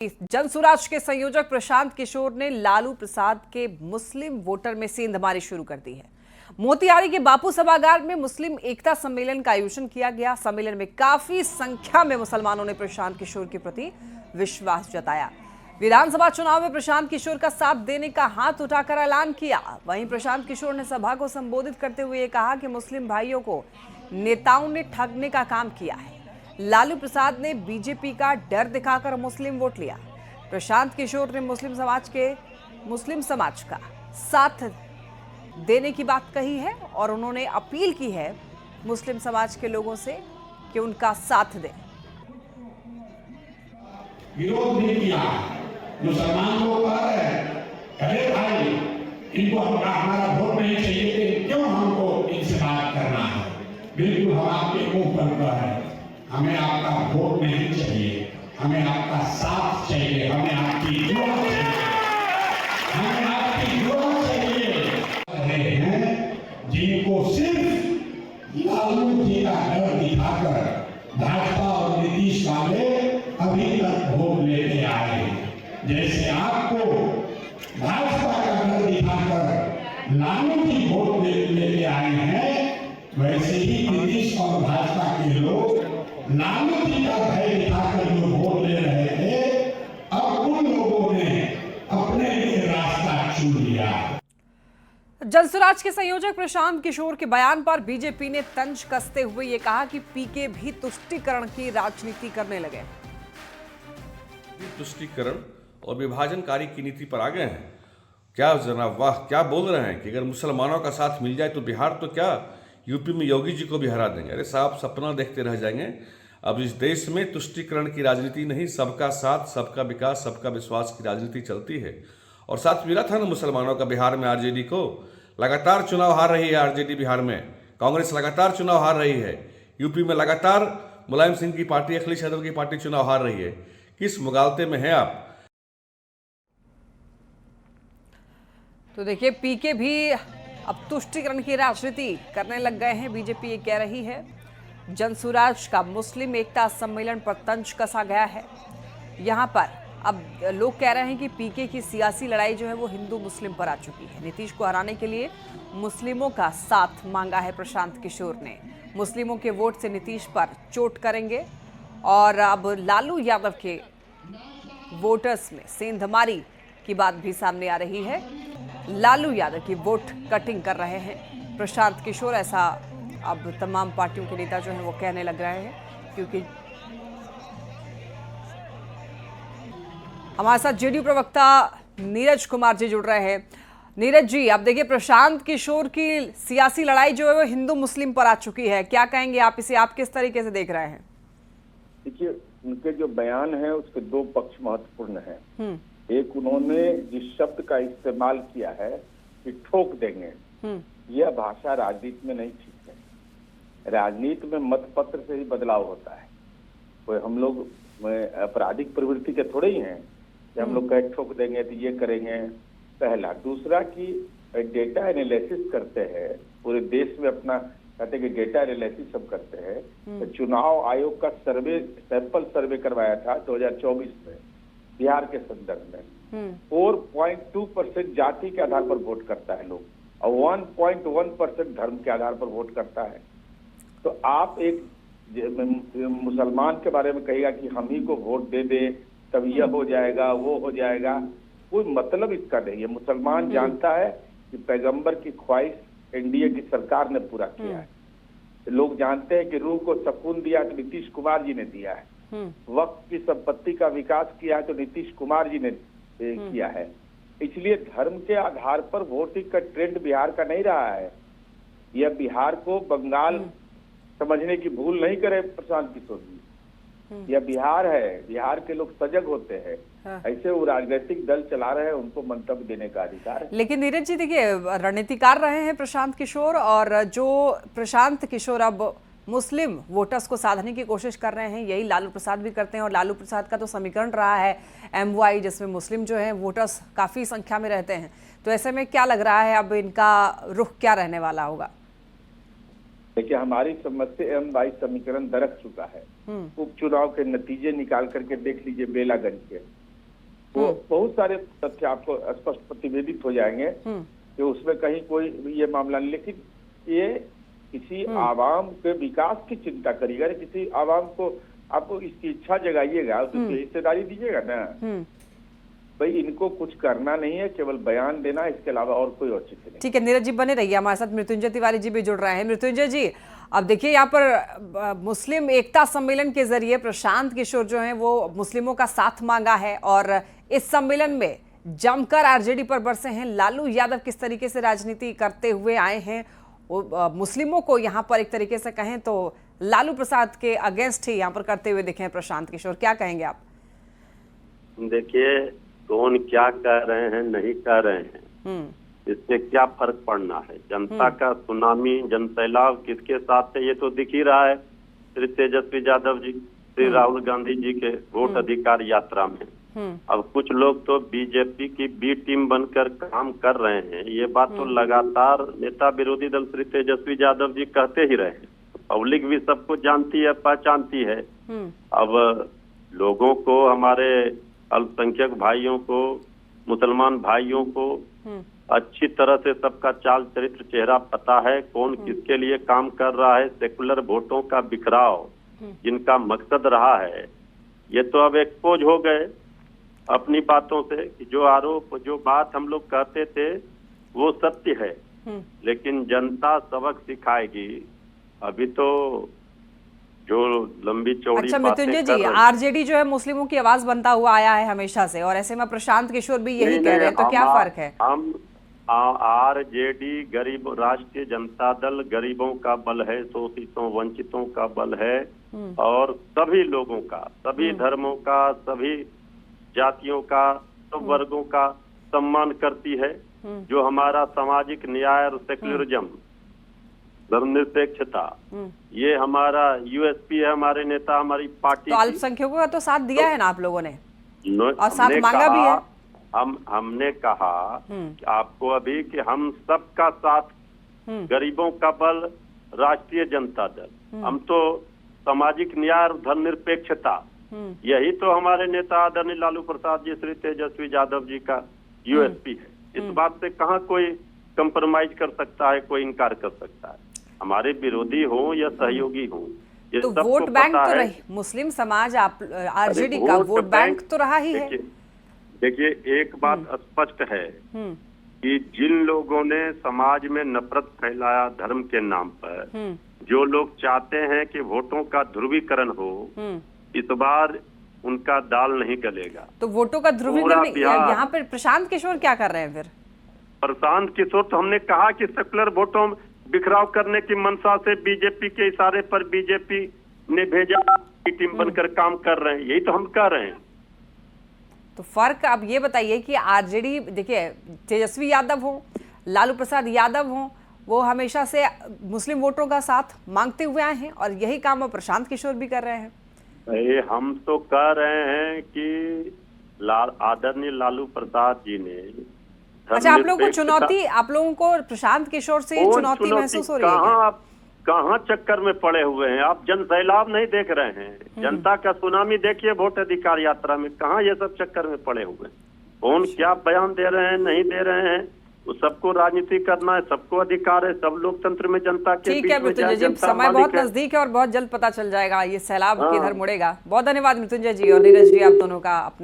जनसुराज के संयोजक प्रशांत किशोर ने लालू प्रसाद के मुस्लिम वोटर में सेंधमारी शुरू कर दी है। मोतिहारी के बापू सभागार में मुस्लिम एकता सम्मेलन का आयोजन किया गया। सम्मेलन में काफी संख्या में मुसलमानों ने प्रशांत किशोर के प्रति विश्वास जताया। विधानसभा चुनाव में प्रशांत किशोर का साथ देने का हाथ उठाकर ऐलान किया। वहीं प्रशांत किशोर ने सभा को संबोधित करते हुए कहा कि मुस्लिम भाइयों को नेताओं ने ठगने का काम किया है। लालू प्रसाद ने बीजेपी का डर दिखाकर मुस्लिम वोट लिया। प्रशांत किशोर ने मुस्लिम समाज का साथ देने की बात कही है और उन्होंने अपील की है मुस्लिम समाज के लोगों से कि उनका साथ दें। विरोध नहीं किया, मुसलमान लोग कह रहे हैं अरे भाई इनको हमारा वोट नहीं चाहिए, क्यों हमको इनसे बात करना है। बिल्कुल हम आपके मुंह पर कह रहे हैं हमें आपका वोट नहीं चाहिए, हमें आपका साथ चाहिए, हमें आपकी दुआ चाहिए, हमें आपकी दुआ चाहिए। रहे हैं जिनको सिर्फ लालू जी का डर दिखाकर भाजपा और नीतीश वाले अभी तक वोट लेते आए हैं। जैसे आपको भाजपा का डर दिखाकर लालू जी वोट लेते आए हैं, वैसे ही नीतीश और भाजपा के लोग लालू जी का भय दिखाकर जो वोट ले रहे थे, अब उन लोगों ने अपने लिए रास्ता चुन लिया। जनसुराज के संयोजक प्रशांत किशोर के बयान पर बीजेपी ने तंज कसते हुए ये कहा कि पीके भी तुष्टीकरण की राजनीति करने लगे। तुष्टीकरण और विभाजनकारी की नीति पर आ गए हैं। क्या जनाब, वाह क्या बोल रहे हैं कि अगर मुसलमानों का साथ मिल जाए तो बिहार तो क्या यूपी में योगी जी को भी हरा देंगे। अरे साहब, सपना देखते रह जाएंगे। अब इस देश में तुष्टीकरण की राजनीति नहीं, सबका साथ, सबका विकास, सबका विश्वास की राजनीति चलती है। और साथ मिला था ना मुसलमानों का बिहार में आरजेडी को। लगातार चुनाव हार रही है आरजेडी बिहार में, कांग्रेस लगातार चुनाव हार रही है। यूपी में लगातार मुलायम सिंह की पार्टी, अखिलेश यादव की पार्टी चुनाव हार रही है। किस मुगालते में हैं आप? तो देखिए, पीके भी अब तुष्टीकरण की राजनीति करने लग गए हैं, बीजेपी ये कह रही है। जनसुराज का मुस्लिम एकता सम्मेलन पर तंज कसा गया है। यहां पर अब लोग कह रहे हैं कि पीके की सियासी लड़ाई जो है वो हिंदू मुस्लिम पर आ चुकी है। नीतीश को हराने के लिए मुस्लिमों का साथ मांगा है प्रशांत किशोर ने। मुस्लिमों के वोट से नीतीश पर चोट करेंगे और अब लालू यादव के वोटर्स में सेंधमारी की बात भी सामने आ रही है। लालू यादव की वोट कटिंग कर रहे हैं प्रशांत किशोर, ऐसा अब तमाम पार्टियों के नेता जो हैं वो कहने लग रहे हैं। क्योंकि हमारे साथ जेडीयू प्रवक्ता नीरज कुमार जी जुड़ रहे हैं। नीरज जी, आप देखिए, प्रशांत किशोर की सियासी लड़ाई जो है वो हिंदू मुस्लिम पर आ चुकी है, क्या कहेंगे आप इसे? आप किस तरीके से देख रहे हैं? देखिए, उनके जो बयान है उसके दो पक्ष महत्वपूर्ण हैं। एक, उन्होंने जिस शब्द का इस्तेमाल किया है कि ठोक देंगे, यह भाषा राजनीति में नहीं ठीक है। राजनीति में मतपत्र से ही बदलाव होता है। कोई हम लोग आपराधिक प्रवृत्ति के थोड़े ही हैं कि हम लोग कहे ठोक देंगे तो ये करेंगे। पहला। दूसरा कि डेटा एनालिसिस करते हैं पूरे देश में, अपना कहते हैं कि डेटा एनालिसिस सब करते हैं। तो चुनाव आयोग का सर्वे, सैंपल सर्वे करवाया था 2024 में बिहार के संदर्भ में। 4.2% जाति के आधार पर वोट करता है लोग और 1.1% धर्म के आधार पर वोट करता है। तो आप एक मुसलमान के बारे में कहेगा कि हम ही को वोट दे दे तब यह हो जाएगा, वो हो जाएगा, कोई मतलब इसका नहीं है। मुसलमान जानता है कि पैगंबर की ख्वाहिश एनडीए की सरकार ने पूरा किया है। लोग जानते हैं कि रूह को सुकून दिया तो नीतीश कुमार जी ने दिया है। वक्त की संपत्ति का विकास किया है तो नीतीश कुमार जी ने किया है। इसलिए धर्म के आधार पर वोटिंग का ट्रेंड बिहार का नहीं रहा है। यह बिहार को बंगाल समझने की भूल नहीं करे प्रशांत किशोर जी। यह बिहार है, बिहार के लोग सजग होते हैं। ऐसे वो राजनीतिक दल चला रहे हैं, उनको मंतव्य देने का अधिकार है। लेकिन नीरज जी, देखिए, रणनीतिकार रहे हैं प्रशांत किशोर, और जो प्रशांत किशोर अब मुस्लिम वोटर्स को साधने की कोशिश कर रहे हैं, यही लालू प्रसाद भी करते हैं। और लालू प्रसाद का तो समीकरण रहा है MY, जिसमें मुस्लिम जो है वोटर्स काफी संख्या में रहते हैं। तो ऐसे में क्या लग रहा है अब इनका रुख क्या रहने वाला होगा? देखिए, हमारी समझ से MY समीकरण दरक चुका है। उपचुनाव के नतीजे निकाल करके देख लीजिए बेलागंज के। वो बहुत सारे तथ्य आपको स्पष्ट प्रतिवेदित हो जाएंगे कि उसमें कहीं कोई ये मामला नहीं, लेकिन ये किसी आवाम के विकास की चिंता करिएगा, किसी आवाम को आपको इसकी इच्छा जगाइएगा तो उसकी हिस्सेदारी दीजिएगा ना। भाई इनको कुछ करना नहीं है, केवल बयान देना, इसके अलावा और कोई औचित्य नहीं। ठीक है नीरज जी बने रहिए हमारे साथ। मृत्युंजय तिवारी जी भी जुड़ रहे हैं। मृत्युंजय जी अब देखिए यहाँ पर मुस्लिम एकता सम्मेलन के जरिए प्रशांत किशोर जो हैं वो मुस्लिमों का साथ मांगा है और इस सम्मेलन में जमकर आरजेडी पर बरसे हैं। लालू यादव किस तरीके से राजनीति करते हुए आए हैं, मुस्लिमों को यहाँ पर एक तरीके से कहें तो लालू प्रसाद के अगेंस्ट ही यहाँ पर करते हुए दिखे हैं प्रशांत किशोर, क्या कहेंगे आप? देखिए कौन क्या कह रहे हैं नहीं कह रहे हैं इससे क्या फर्क पड़ना है। जनता का सुनामी जन सैलाब किसके साथ है ये तो दिख ही रहा है। श्री तेजस्वी यादव जी, श्री राहुल गांधी जी के वोट अधिकार यात्रा में अब कुछ लोग तो बीजेपी की बी टीम बनकर काम कर रहे हैं। ये बात तो लगातार नेता विरोधी दल श्री तेजस्वी यादव जी कहते ही रहे हैं, पब्लिक भी सबको जानती है, पहचानती है। अब लोगों को, हमारे अल्पसंख्यक भाइयों को, मुसलमान भाइयों को अच्छी तरह से सबका चाल चरित्र चेहरा पता है, कौन किसके लिए काम कर रहा है। सेकुलर वोटों का बिखराव जिनका मकसद रहा है ये तो अब एक्सपोज हो गए अपनी बातों से कि जो आरोप, जो बात हम लोग कहते थे वो सत्य है, लेकिन जनता सबक सिखाएगी। अभी तो जो लंबी चौड़ी अच्छा मृत्युंजय जी, आरजेडी जो है मुस्लिमों की आवाज बनता हुआ आया है हमेशा से और ऐसे में प्रशांत किशोर भी यही कह रहे हैं, तो क्या फर्क है? हम आरजेडी गरीब, राष्ट्रीय जनता दल गरीबों का बल है, शोषितों वंचितों का बल है और सभी लोगों का, सभी धर्मों का, सभी जातियों का, सब वर्गों का सम्मान करती है। जो हमारा सामाजिक न्याय और सेक्युलरिज्म, धर्मनिरपेक्षता, ये हमारा यूएसपी है। हमारे नेता, हमारी पार्टी तो अल्पसंख्यकों का तो साथ दिया है ना आप लोगों ने, और साथ मांगा भी है। हमने कहा कि आपको अभी कि हम सबका साथ, गरीबों का बल, राष्ट्रीय जनता दल, हम तो सामाजिक न्याय और धर्मनिरपेक्षता, यही तो हमारे नेता आदरणीय लालू प्रसाद जी, श्री तेजस्वी यादव जी का यूएसपी है। इस बात से कहाँ कोई कंप्रोमाइज कर सकता है, कोई इनकार कर सकता है। हमारे विरोधी हो या सहयोगी हो, ये तो सबको वोट बैंक पता तो है। रही, मुस्लिम समाज आरजेडी का वोट बैंक तो रहा ही है। देखिए एक बात स्पष्ट है कि जिन लोगों ने समाज में नफरत फैलाया धर्म के नाम पर, जो लोग चाहते हैं कि वोटों का ध्रुवीकरण हो, इस बार उनका दाल नहीं गलेगा। तो वोटों का ध्रुवीकरण यहाँ पे प्रशांत किशोर क्या कर रहे हैं फिर? प्रशांत किशोर तो हमने कहा कि सेकुलर वोटों में बिखराव करने की मंशा से बीजेपी के इशारे पर बीजेपी ने भेजा, टीम बनकर काम कर रहे हैं, यही तो हम कह रहे हैं। तो फर्क अब ये बताइए कि आरजेडी, देखिए तेजस्वी यादव हो, लालू प्रसाद यादव हो, वो हमेशा से मुस्लिम वोटरों का साथ मांगते हुए आए हैं और यही काम अब प्रशांत किशोर भी कर रहे हैं। हम तो कह रहे हैं कि आदरणीय लालू प्रसाद जी ने, अच्छा आप लोगों को चुनौती, आप लोगों को प्रशांत किशोर से चुनौती महसूस हो रही है? कहाँ चक्कर में पड़े हुए हैं आप? जन सैलाब नहीं देख रहे हैं? जनता का सुनामी देखिए वोट अधिकार यात्रा में, कहाँ ये सब चक्कर में पड़े हुए हैं? कौन क्या बयान दे रहे हैं, नहीं दे रहे हैं, वो सबको राजनीति करना है, सबको अधिकार है, सब लोकतंत्र में जनता के ठीक है मृत्युंजय जी, समय बहुत नजदीक है और बहुत जल्द पता चल जाएगा ये सैलाब किधर मुड़ेगा। बहुत धन्यवाद मृत्युंजय जी और नीरज जी, आप दोनों का अपना